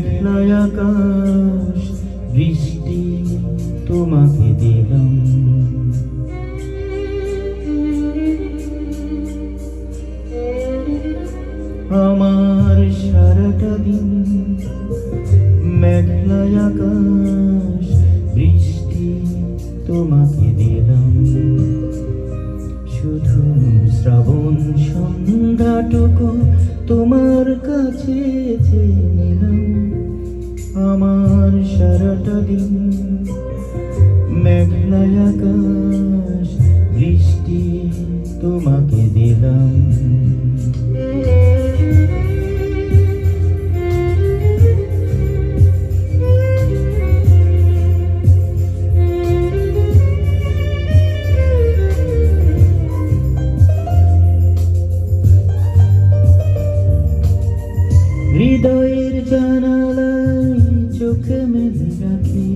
মেঘলা আকাশ বৃষ্টি তোমাকে দিলাম। আমার সারাটা দিন মেঘলা আকাশ বৃষ্টি তোমাকে দিলাম। শুধু শ্রাবণ সন্ধ্যাটুকু তোমার কাছে চেয়ে নিলাম। আমার সারাটা দিন মেঘলা আকাশ বৃষ্টি তোমাকে দিলাম। হৃদয়ের জানালায় চোখে মেলে রাখি,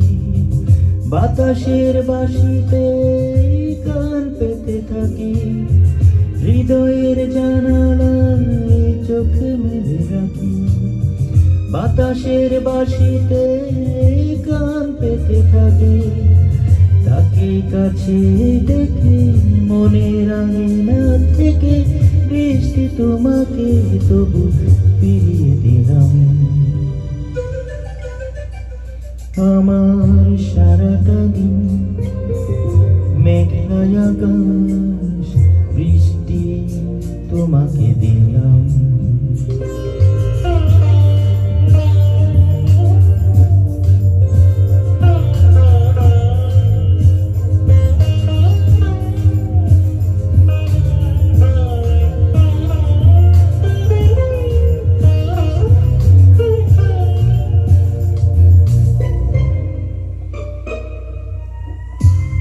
বাতাসের বাঁশিতে কান পেতে থাকি। হৃদয়ের জানালায় চোখে মেলে রাখি, বাতাসের বাঁশিতে কান পেতে থাকি। তাকে কাছে দেখে মনের আঙিনা থেকে বৃষ্টি তোমাকে তবু ফিরিয়ে দিলাম। আমার সারাটা দিন মেঘলা আকাশ বৃষ্টি তোমাকে দিলাম।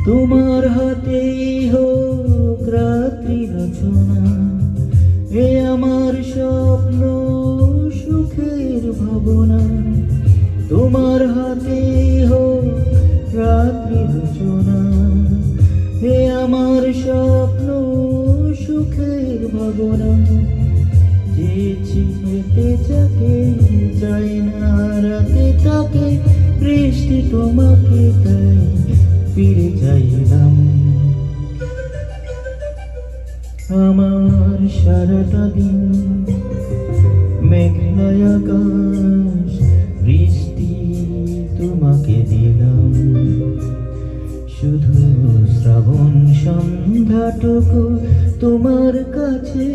তোমার হাতেই হোক রাত্রি রচনা, এ আমার স্বপ্ন সুখের ভাবনা। তোমার হাতেই হোক রাত্রি রচনা, এ আমার স্বপ্ন সুখের ভাবনা। যে চিনতে যাকে যায় না রাতে তাকে বৃষ্টি তোমাকে তাই ফিরে চাইলাম। আমার সারাটা দিন মেঘলা আকাশ বৃষ্টি তোমাকে দিলাম। শুধু শ্রাবণ সন্ধ্যাটুকু তোমার কাছে